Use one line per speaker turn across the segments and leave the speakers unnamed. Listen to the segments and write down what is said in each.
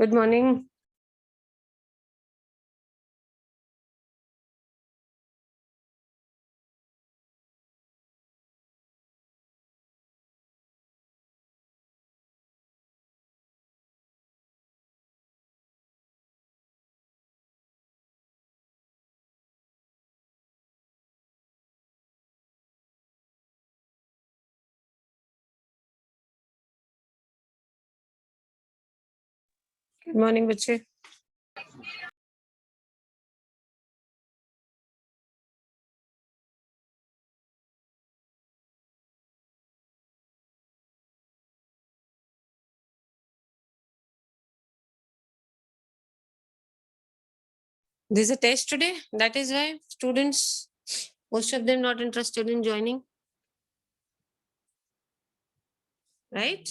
Good morning. Good morning, बच्चे. There's a test today. That is why students, most of them not interested in joining. Right?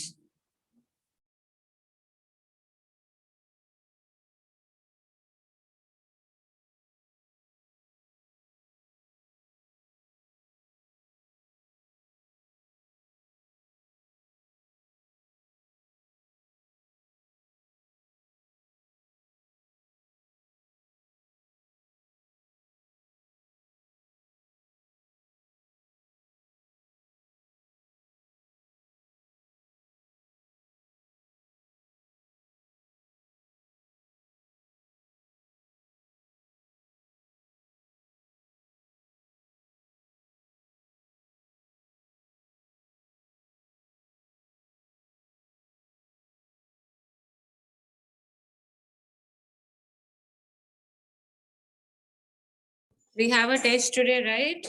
We have a test today, right?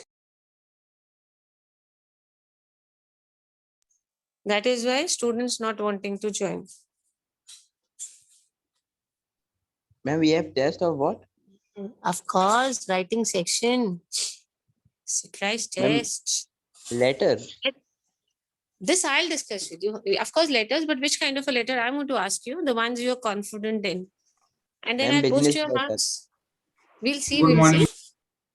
That is why students not wanting to join.
Ma'am, we have test of what?
Of course, writing section. Surprise
Ma'am,
test.
letter.
This I'll discuss with you. Of course, letters, but which kind of a letter I'm going to ask you, the ones you're confident in. And then
Ma'am,
I'll post
business
your
letter.
marks. We'll see,
Good
we'll
morning.
see.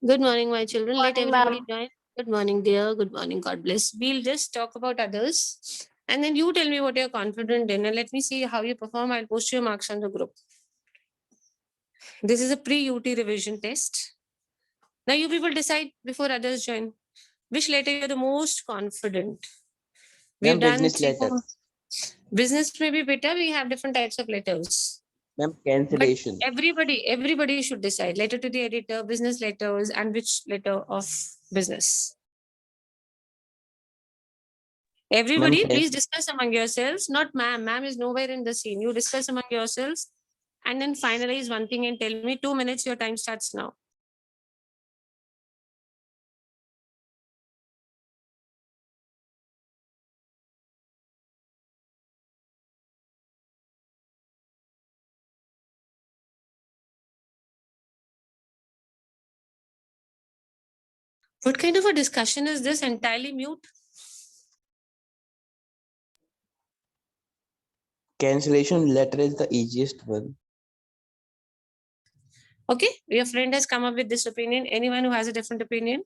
Good morning, my children. Let
Morning,
everybody
ma'am.
join. Good morning, dear. Good morning. God bless. We'll just talk about others. And then you tell me what you're confident in. And let me see how you perform. I'll post your marks on the group. This is a pre-UT revision test. Now you people decide before others join. Which letter you're the most confident? We've
Ma'am,
done
business
3,
letter.
4. Business may be better. We have different types of letters.
Ma'am,
But
cancellation.
everybody should decide. Letter to the editor, business letters, and which letter of business. Everybody,
Ma'am,
please discuss among yourselves. Not ma'am. Ma'am is nowhere in the scene. You discuss among yourselves and then finalize one thing and tell me 2 minutes. Your time starts now. What kind of a discussion is this? Entirely mute?
cancellation letter is the easiest one.
Okay, your friend has come up with this opinion. Anyone who has a different opinion?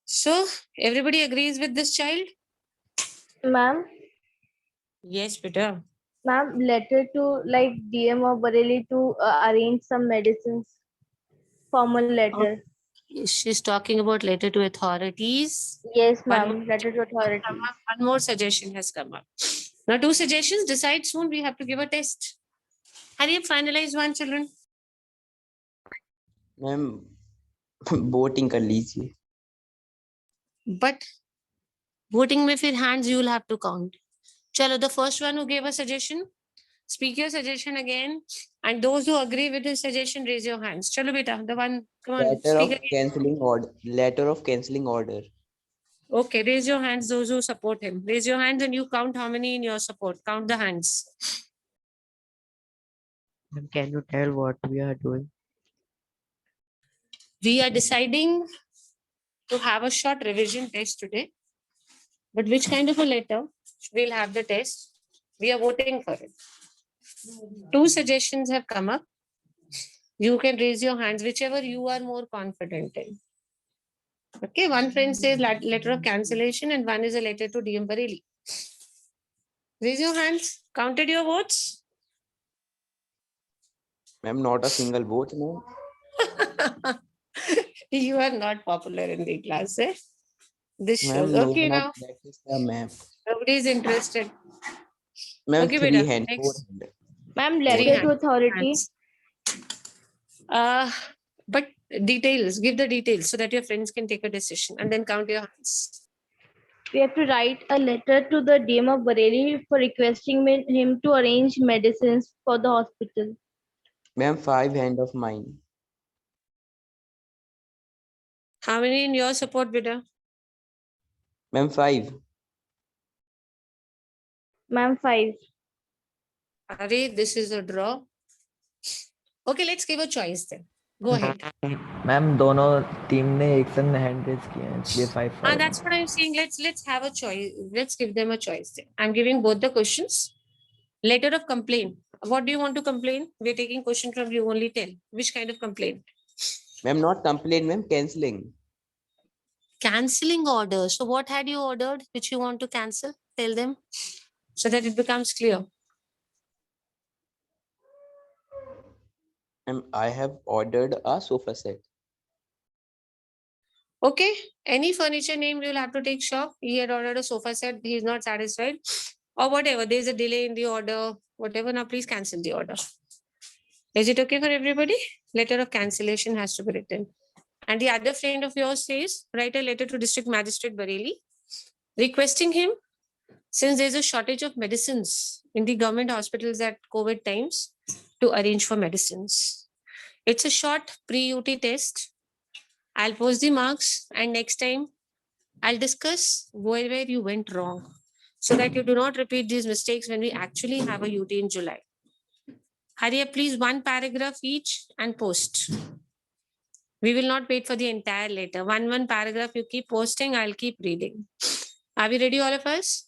So, everybody agrees with this child?
Ma'am,
Yes, Peter.
ma'am, letter to like DM or Bareilly to arrange some medicines. Formal letter.
She's talking about letter to authorities.
Yes,
One
ma'am. Letter to authority.
One more suggestion has come up. Now, 2 suggestions. Decide soon. We have to give a test. Hurry up, finalize one, children.
Ma'am, voting कर लीजिए.
But voting में फिर hands you will have to count. Chalo, the first one who gave a suggestion, speak your suggestion again. And those who agree with his suggestion, raise your hands. Chalo, beta, the one, come on,
Letter
speak
of
again.
cancelling order. Letter of cancelling order.
Okay, raise your hands, those who support him. Raise your hands and you count how many in your support. Count the hands.
Can you tell what we are doing?
We are deciding to have a short revision test today. But which kind of a letter? We'll have the test. We are voting for it. 2 suggestions have come up. You can raise your hands, whichever you are more confident in. Okay, one friend says letter of cancellation and one is a letter to DM Bareilly. Raise your hands. Counted your votes?
Ma'am, not a single vote, ma'am.
You are not popular in the class, eh? This shows.
Ma'am, no
Okay,
one has
now
practiced the map.
nobody is interested.
Ma'am,
Okay,
three
beta.
hand, four
Next.
hand.
Ma'am,
Three
letter to
hands.
authority.
Uh, but details, give the details so that your friends can take a decision and then count your hands.
We have to write a letter to the DM of Bareilly for requesting him to arrange medicines for the hospital.
Ma'am, five hand of mine.
How many in your support, beta?
Ma'am, five.
Ma'am, 5.
Are this is a draw. Okay, let's give a choice then. Go ahead.
Ma'am दोनों team ने एक संग hand raise किए हैं इसलिए 5-5
That's what I'm saying. Let's have a choice. Let's give them a choice then. I'm giving both the questions. Letter of complaint. What do you want to complain? We're taking question from you. Only tell which kind of complaint.
Ma'am, not complaint, ma'am, cancelling.
Canceling order. So what had you ordered which you want to cancel? Tell them so that it becomes clear.
Ma'am, I have ordered a sofa set.
Okay. Any furniture name you'll have to take shop. He had ordered a sofa set. He's not satisfied. Or whatever. There's a delay in the order. Whatever. Now please cancel the order. Is it okay for everybody? Letter of cancellation has to be written. And the other friend of yours says, write a letter to District Magistrate Bareilly requesting him, since there's a shortage of medicines in the government hospitals at COVID times, to arrange for medicines. It's a short pre-UT test. I'll post the marks and next time I'll discuss where you went wrong so that you do not repeat these mistakes when we actually have a UT in July. Hurry up, please, one paragraph each and post. We will not wait for the entire letter. One paragraph you keep posting, I'll keep reading. Are we ready, all of us?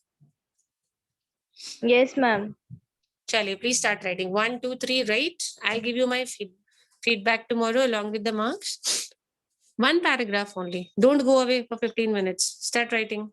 Yes, ma'am.
Chale, please start writing. 1, 2, 3, write. I'll give you my feedback tomorrow along with the marks. One paragraph only. Don't go away for 15 minutes. Start writing.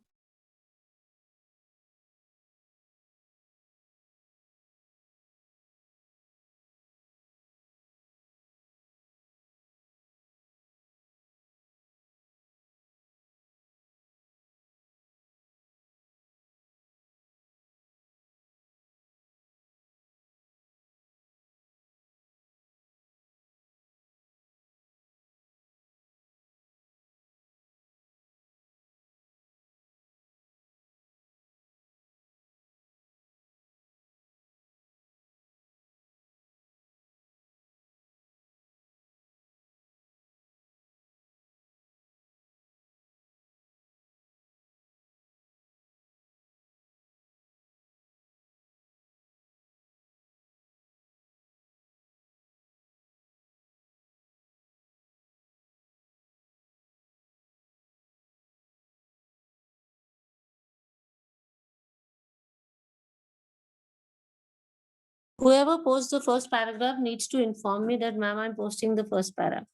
Whoever posts the first paragraph needs to inform me that, ma'am, I'm posting the first paragraph.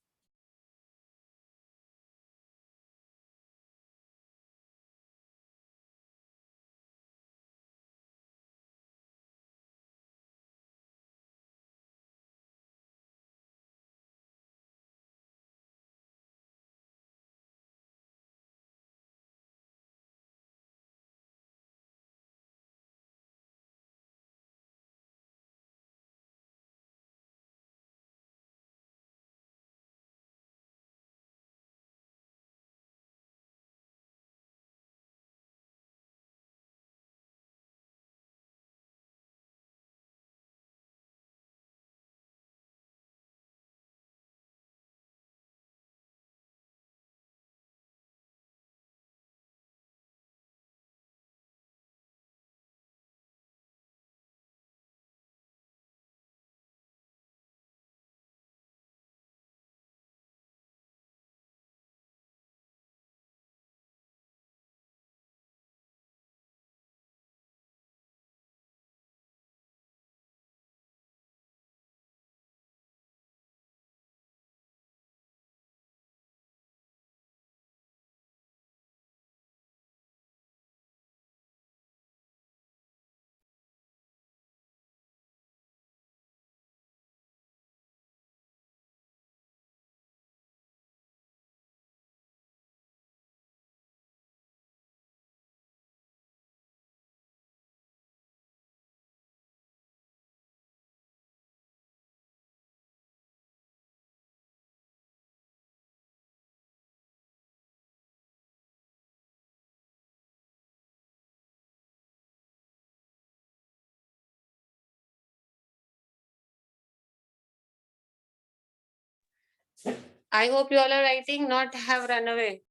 I hope you all are writing, not have run away.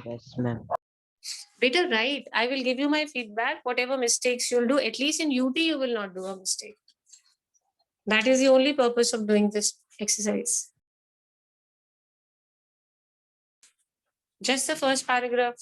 Yes, ma'am.
Better write. I will give you my feedback. Whatever mistakes you'll do, at least in UT, you will not do a mistake. That is the only purpose of doing this exercise. Just the first paragraph.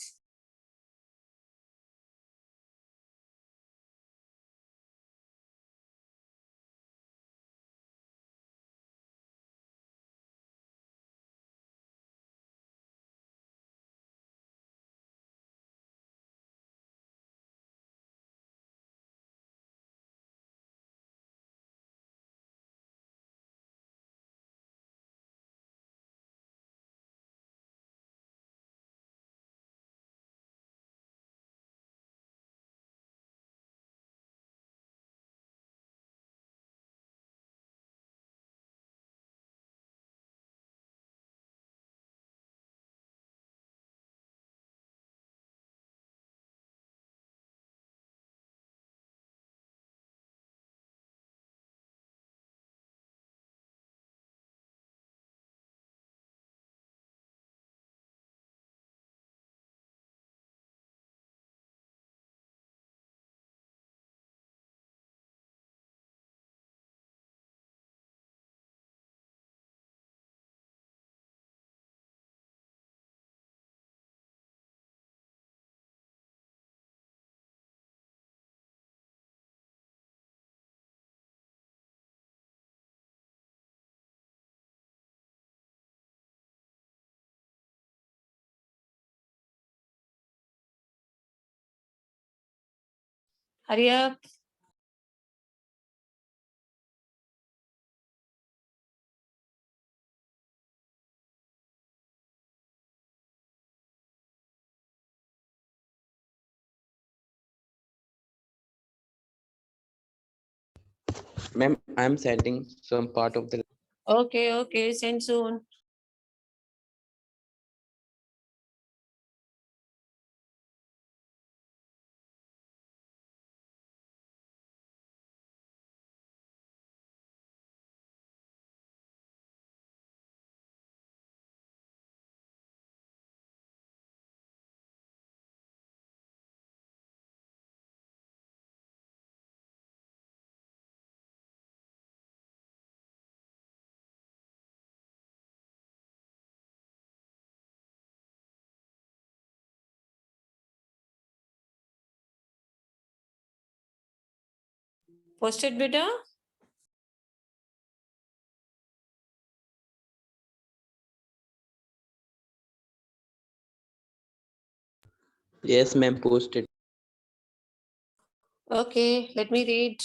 Hurry up.
Ma'am, I'm sending some part of the
Okay, okay. Send soon. Posted beta.
yes, ma'am, posted.
Okay, let me read.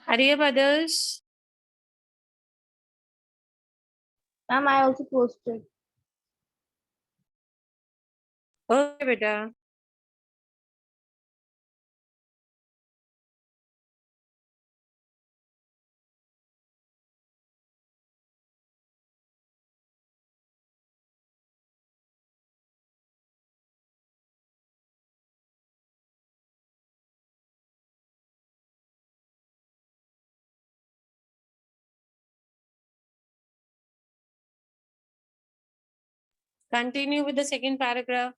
Hurry up, others.
Ma'am, I also posted.
Okay, beta. Continue with the second paragraph.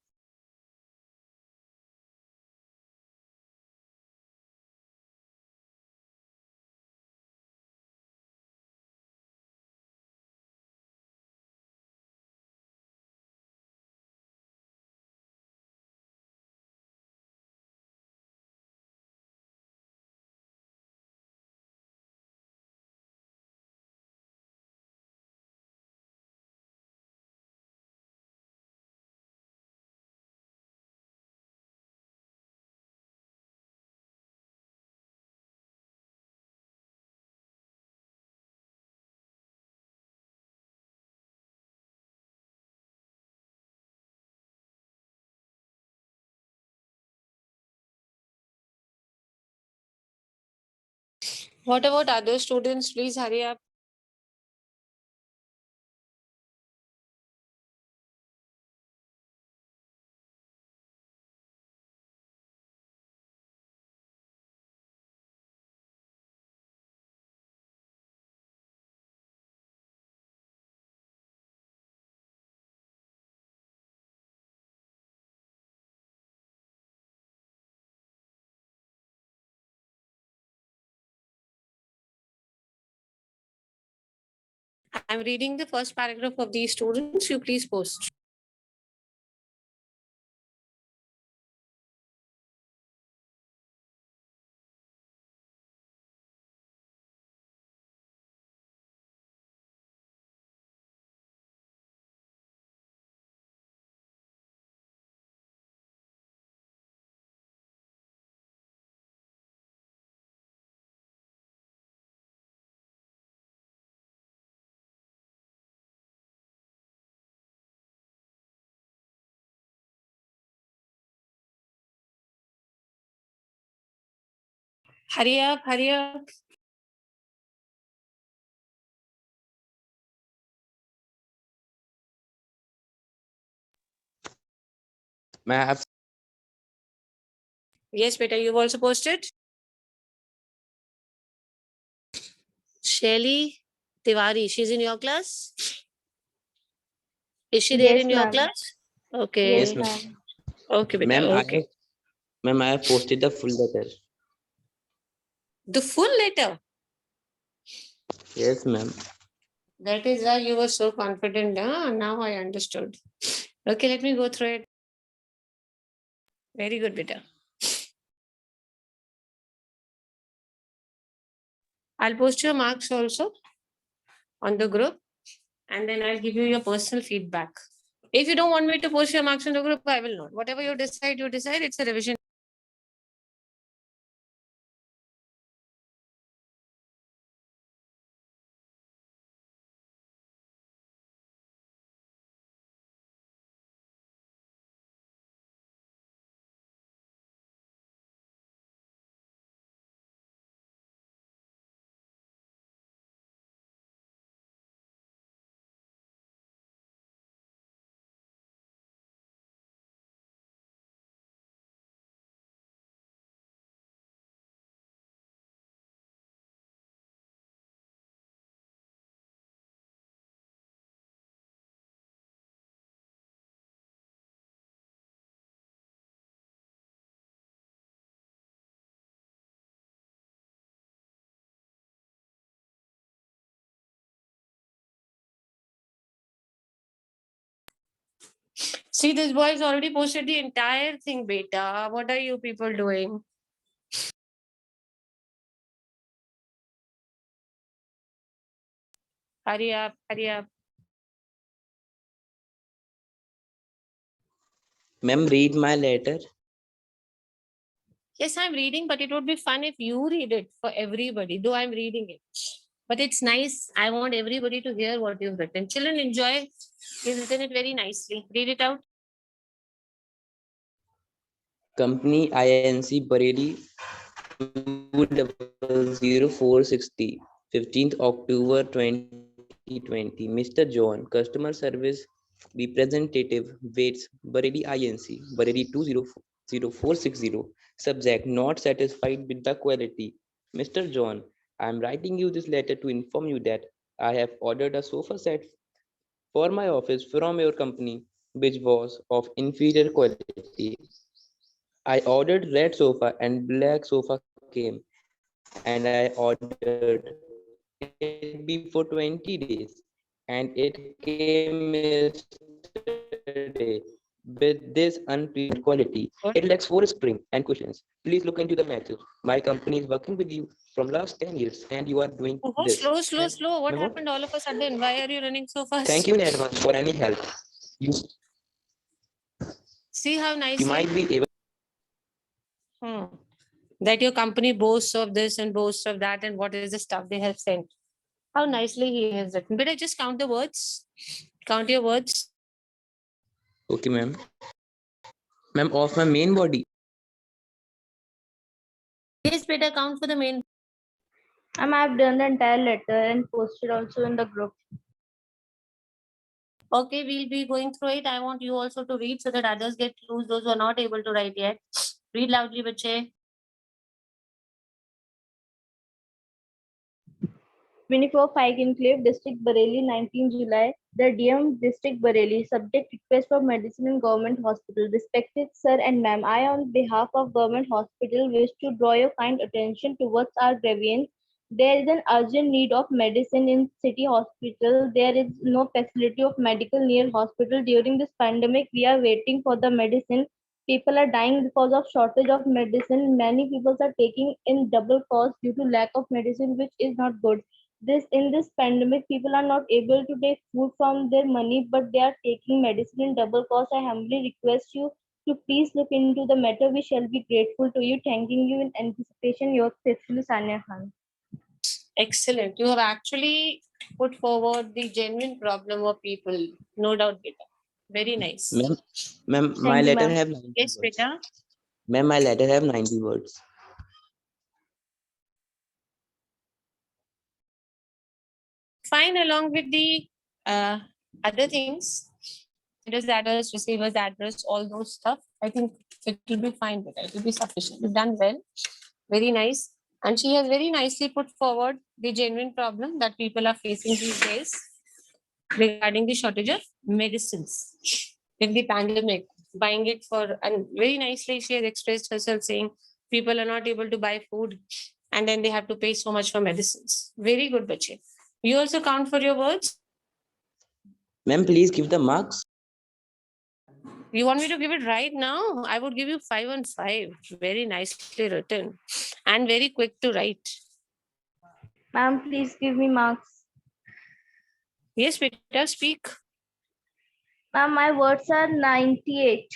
What about other students? Please hurry up. I'm reading the first paragraph of these students. You please post. Hurry up, hurry up.
May I have
Yes, beta, you've also posted. Shelly Tiwari, she's in your class? Is she there
Yes,
in your
ma'am.
class?
Yes,
Okay.
ma'am.
Okay, beta.
ma'am,
Okay.
I have posted the full letter.
The full letter.
Yes, ma'am.
That is why you were so confident. Huh? Now I understood. Okay, let me go through it. Very good, beta. I'll post your marks also on the group, and then I'll give you your personal feedback. If you don't want me to post your marks in the group, I will not. Whatever you decide, you decide. It's a revision. See, this boy has already posted the entire thing, beta. What are you people doing? Hurry up, hurry up.
Ma'am, read my letter.
Yes, I'm reading, but it would be fun if you read it for everybody, though I'm reading it. But it's nice. I want everybody to hear what you've written. Children, enjoy. You've written it very nicely. Read it out.
Company INC Bareilly 200460 15th October 2020. Mr. John, customer service representative, waits, Bareilly INC, Bareilly 200460. Subject, not satisfied with the quality. Mr. John, I am writing you this letter to inform you that I have ordered a sofa set for my office from your company. which was of inferior quality. I ordered red sofa and black sofa came, and I ordered it before 20 days, and it came yesterday with this unpleasant quality. It lacks 4 springs and cushions. Please look into the matter. My company is working with you from last 10 years, and you are doing
Oh,
this.
slow. What
Memo?
happened all of a sudden? Why are you running so fast?
Thank you in advance for any help. You,
See how
you
nicely
might be able.
that your company boasts of this and boasts of that, and what is the stuff they have sent. How nicely he has written. But I just count the words. Count your words.
Okay, ma'am. Ma'am, of my main body.
Yes, better count for the main.
I've done the entire letter and posted also in the group.
Okay, we'll be going through it. I want you also to read so that others get clues, those who are not able to write yet. Read loudly, bache.
24 Pike Enclave, District Bareilly, 19 July. The DM District Bareilly, subject request for medicine in government hospital. Respected sir and ma'am, I on behalf of government hospital wish to draw your kind attention towards our grievance. There is an urgent need of medicine in city hospital. There is no facility of medical near hospital. During this pandemic, we are waiting for the medicine. People are dying because of shortage of medicine. Many people are taking in double cost due to lack of medicine, which is not good. In this pandemic, people are not able to take food from their money, but they are taking medicine in double cost. I humbly request you to please look into the matter. We shall be grateful to you. Thanking you in anticipation. Yours faithfully, Sania Khan.
Excellent. You have actually put forward the genuine problem of people. No doubt, beta. Very nice.
Ma'am, my
you,
letter
ma'am.
have 90
Yes,
words.
beta.
Ma'am, my letter have 90 words.
Fine, along with the other things, senders address, receivers address, all those stuff. I think it will be fine, but it will be sufficient. You've done well. Very nice. And she has very nicely put forward the genuine problem that people are facing these days regarding the shortage of medicines in the pandemic, buying it for, and very nicely she has expressed herself saying people are not able to buy food and then they have to pay so much for medicines. Very good, Bache. You also count for your words.
Ma'am, please give the marks.
You want me to give it right now? I would give you 5 on 5. Very nicely written and very quick to write.
Ma'am, please give me marks.
Yes, Peter, speak.
Ma'am, my words are 98.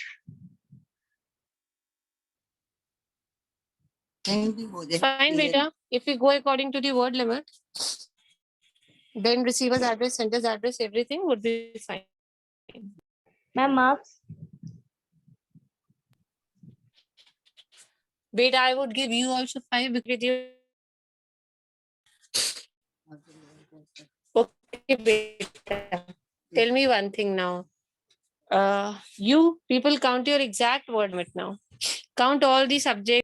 Fine, beta. If we go according to the word limit, then receiver's address, sender's address, everything would be fine.
Ma'am, marks.
Beta, I would give you also 5 because you. Okay, beta. Tell me one thing now. You people count your exact word limit now. Count all the subjects.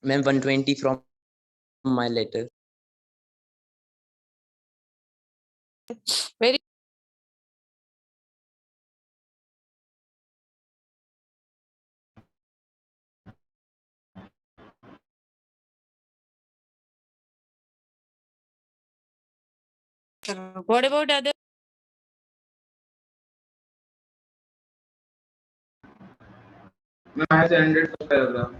Ma'am, 120 from my letter.
Very what about other?
I have 100 paragraph.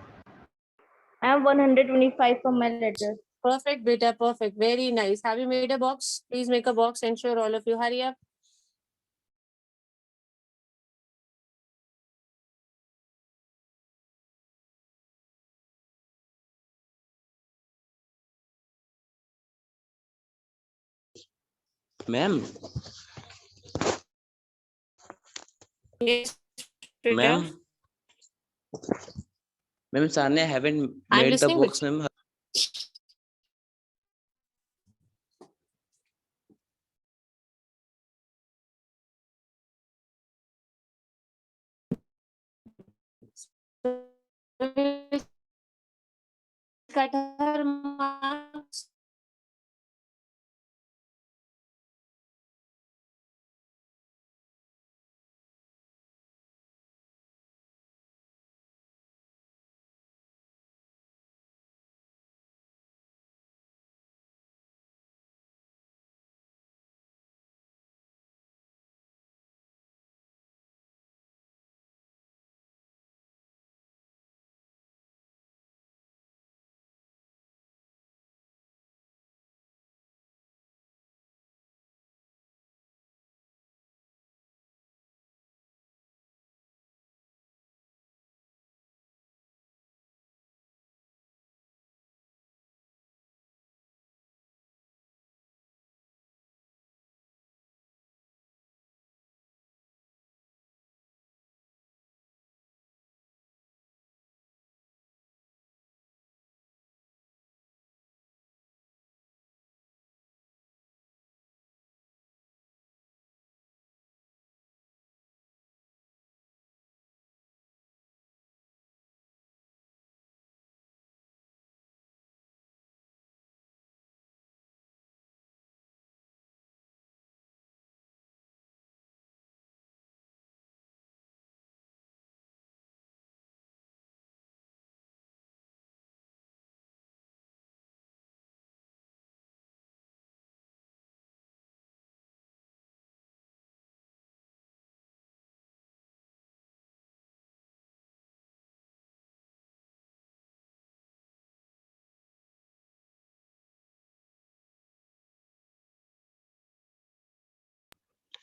I have 125 for my letter.
Perfect, beta, perfect. Very nice. Have you made a box? Please make a box. Ensure all of you hurry up.
Ma'am,
Yes, beta.
ma'am, Sanya haven't
I'm
made the
listening,
box,
Bache.
ma'am.
cut her marks.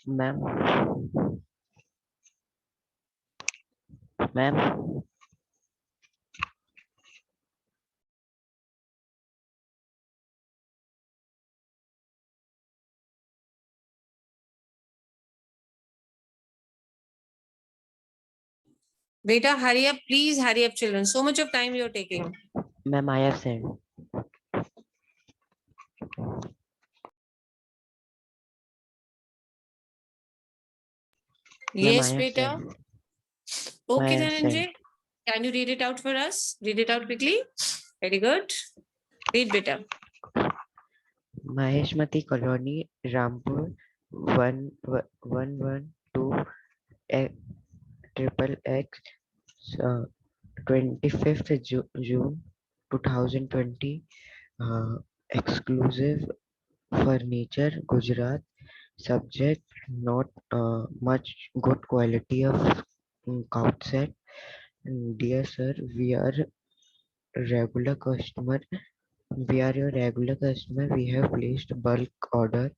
Ma'am. Ma'am.
Beta, hurry up, please hurry up, children. So much of time you're taking.
Ma'am, I have sent. Ma'am, I
Yes,
have
beta.
sent.
Okay,
I have
Dhananjay.
sent.
Can you read it out for us? Read it out quickly. Very good. Read, beta.
Maheshmati Colony, Rampur, 112 triple X, 25th June 2020. Exclusive furniture, Gujarat. Subject: not much good quality of couch set. Dear sir, regular customer. We are your regular customer. We have placed bulk order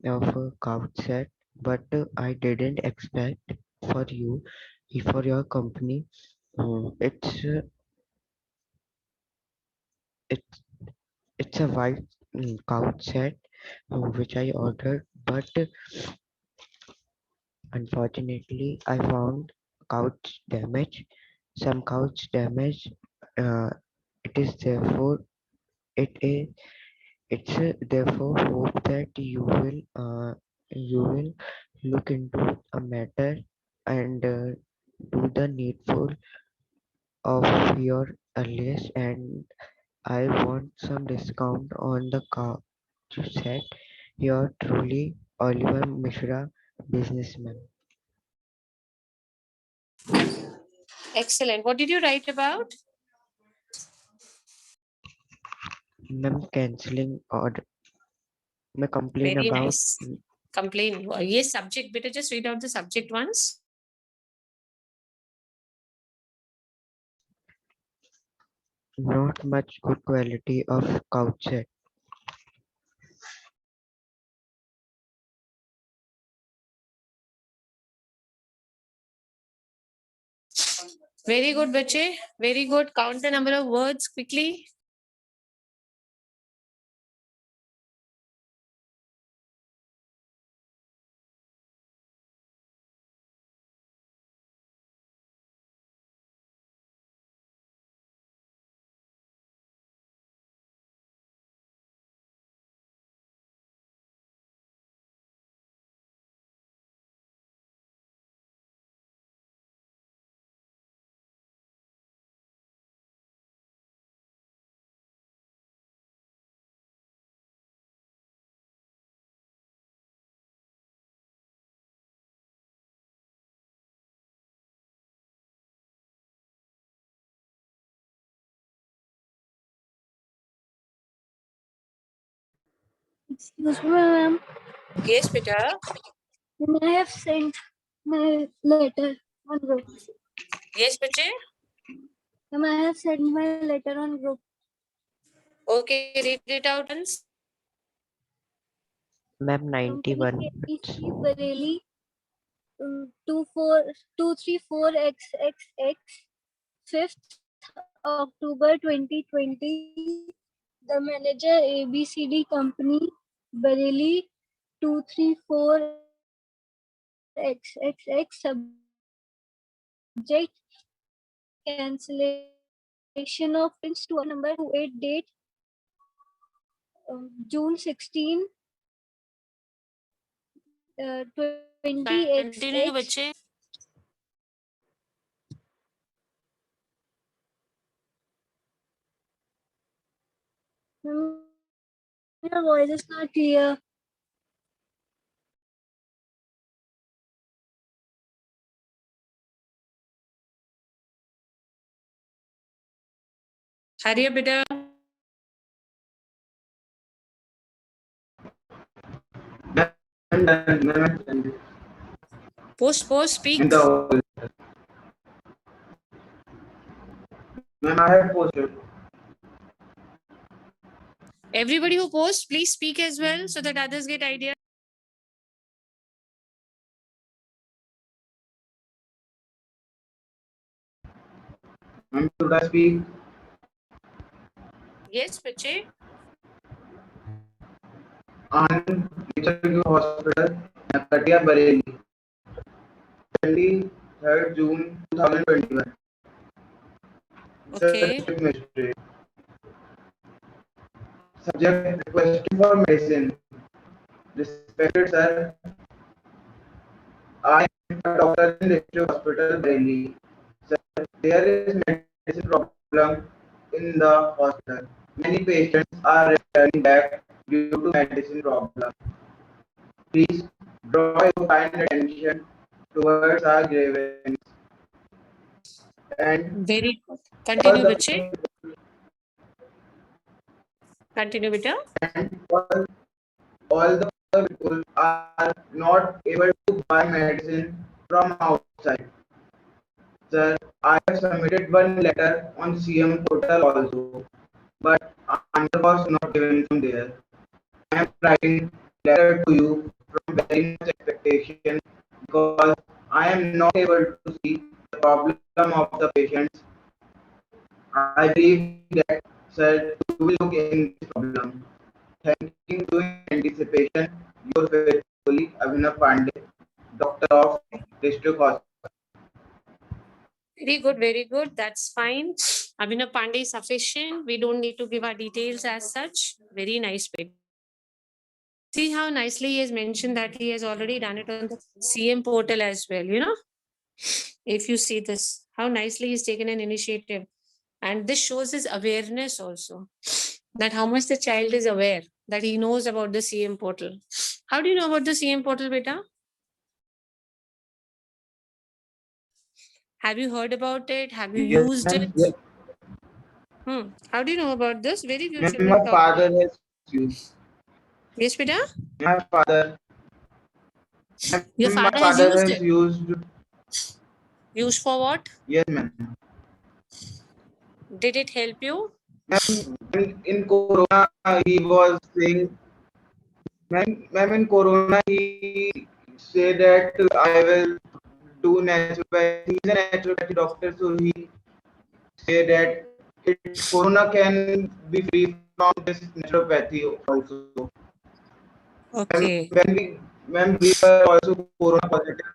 of a couch set, but I didn't expect for you, for your company. It's it's a white couch set which I ordered, but unfortunately I found couch damage. Some couch damage. Uh, it is therefore it is it's therefore hope that you will look into a matter and do the needful of your earliest, and I want some discount on the couch set. Your truly Oliver Mishra, businessman.
Excellent. What did you write about?
Ma'am, cancelling order. मैं complain
Very
about
nice. Complain. Yes, subject. Beta, just read out the subject once.
not much good quality of couch set.
Very good, bache. Very good. Count the number of words quickly.
Excuse me, ma'am.
Yes, beta.
I have sent my letter on group.
Yes, bache.
Ma'am, I have sent my letter on group.
Okay, read it out once.
Ma'am,
Company
91
ABC Bareilly 234XXX 5th October 2020. The manager ABCD Company Bareilly 234XXX subject cancellation of prints to order number 28 date June 16
Continue,
20XX.
bache.
Ma'am, your voice is not clear.
Hurry up, beta. Post, speak.
Ma'am, I have posted.
Everybody who posts, please speak as well so that others get idea.
Ma'am, should I speak?
Yes, bache.
On Nature Hospital, Nakatia, Bareilly, 23rd June 2021.
Okay.
Subject mystery. Subject requesting for medicine. Respected sir, I am a doctor in Nature Hospital, Bareilly. Sir, there is medicine problem in the hospital. Many patients are returning back due to medicine problem. Please draw your kind attention towards our grievance and
Very good.
all
Continue,
the
bache. Continue, beta.
and all the people are not able to buy medicine from outside. Sir, I have submitted one letter on CM portal also, but answer was not given from there. I am writing letter to you from very much expectation because I am not able to see the problem of the patients. I believe that, sir, you will look in this problem. Thanking you in anticipation, your faithfully Abhinav Pandey, Doctor of District Hospital.
Very good, very good. That's fine. Abhinav Pandey is sufficient. We don't need to give our details as such. Very nice. Bit. See how nicely he has mentioned that he has already done it on the CM portal as well. You know, if you see this, how nicely he's taken an initiative. And this shows his awareness also, that how much the child is aware, that he knows about the CM portal. How do you know about the CM portal, beta? Have you heard about it? Have you
Yes,
used
ma'am.
it?
Yes,
How do you know about this? Very few
ma'am,
children
my
talk.
father has used.
Yes, beta?
My father,
Your
my
father has
father
used
has
it.
used.
Used for what?
Yes, ma'am.
Did it help you?
Ma'am, in Corona, he was saying, ma'am, in Corona, he said that I will do naturopathy. He's a naturopathy doctor, so he said that Corona can be free from this naturopathy also.
Okay.
When we were also Corona positive,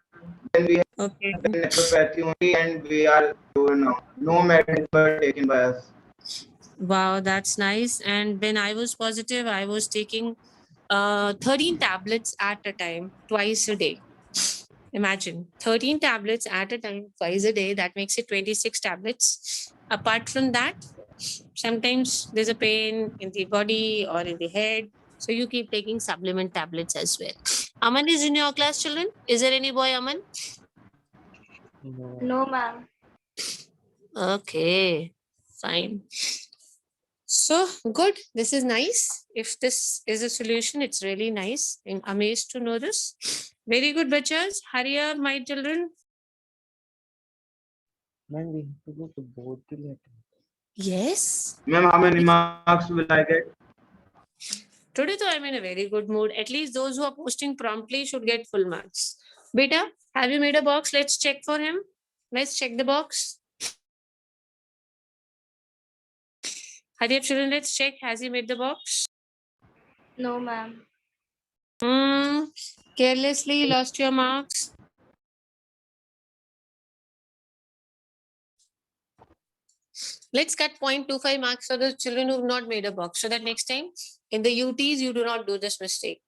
then we
Okay.
have naturopathy only, and we are cured now. No medicine were taken by us.
Wow, that's nice. And when I was positive, I was taking 13 tablets at a time, twice a day. Imagine 13 tablets at a time, twice a day. That makes it 26 tablets. Apart from that, sometimes there's a pain in the body or in the head. So you keep taking supplement tablets as well. Aman is in your class, children. Is there any boy, Aman?
No.
No, ma'am.
Okay, fine. So good. This is nice. If this is a solution, it's really nice. I'm amazed to know this. Very good, bachas. Hurry up, my children.
Ma'am, we have to go to both the letters.
Yes.
Ma'am, how many marks will I get?
Today, though, I'm in a very good mood. At least those who are posting promptly should get full marks. Beta, have you made a box? Let's check for him. Let's check the box. Hurry up, children. Let's check. Has he made the box?
No, ma'am.
Carelessly lost your marks. Let's cut 0.25 marks for the children who have not made a box so that next time in the UTs you do not do this mistake.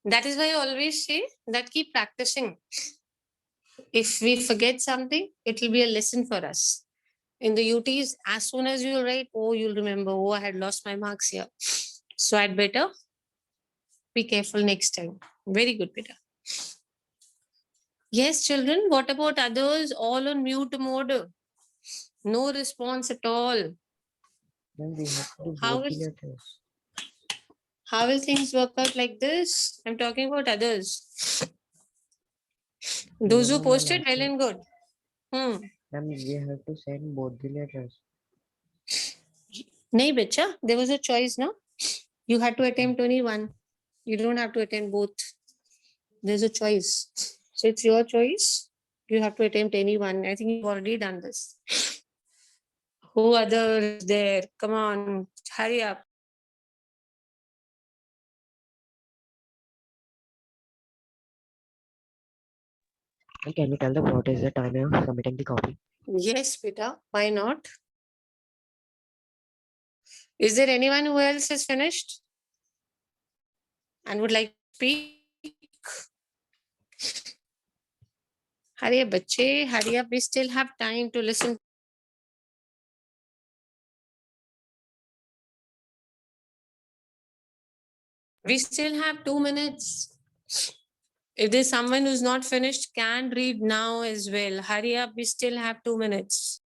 That is why I always say that keep practicing. If we forget something, it will be a lesson for us. In the UTs, as soon as you write, oh, you'll remember, oh, I had lost my marks here. So I'd better be careful next time. Very good, Peter. Yes, children, what about others? All on mute mode. No response at all.
Ma'am, we have to do
How
both the
is
letters.
how will things work out like this? I'm talking about others. Those
No,
who
ma'am, I'm
posted, well
asking.
and good.
Ma'am, we have to send both the letters.
Nahi, bacha, there was a choice, no? You had to attempt only one. You don't have to attempt both. There's a choice. So it's your choice. You have to attempt any one. I think you've already done this. Who other is there? Come on, hurry up.
And can you tell them what is the time of submitting the copy?
Yes, Peter. Why not? Is there anyone who else has finished and would like to speak? Hurry up, bache. Hurry up. We still have time to listen. We still have 2 minutes. If there's someone who's not finished, can read now as well. Hurry up. We still have 2 minutes.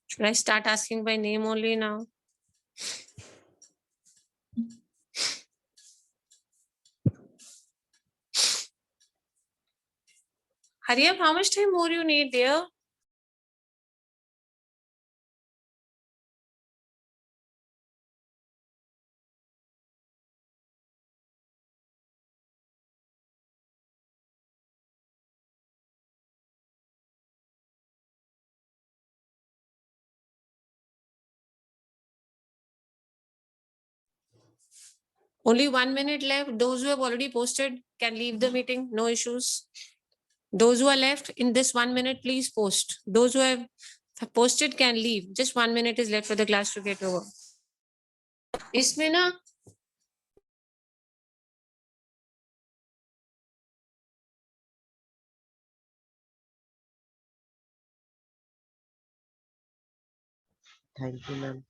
Should I start asking by name only now? Hurry up. How much time more you need, dear? Only 1 minute left. Those who have already posted can leave the meeting. No issues. Those who are left in this 1 minute, please post. Those who have posted can leave. Just 1 minute is left for the class to get over. इसमें ना
Thank you, ma'am.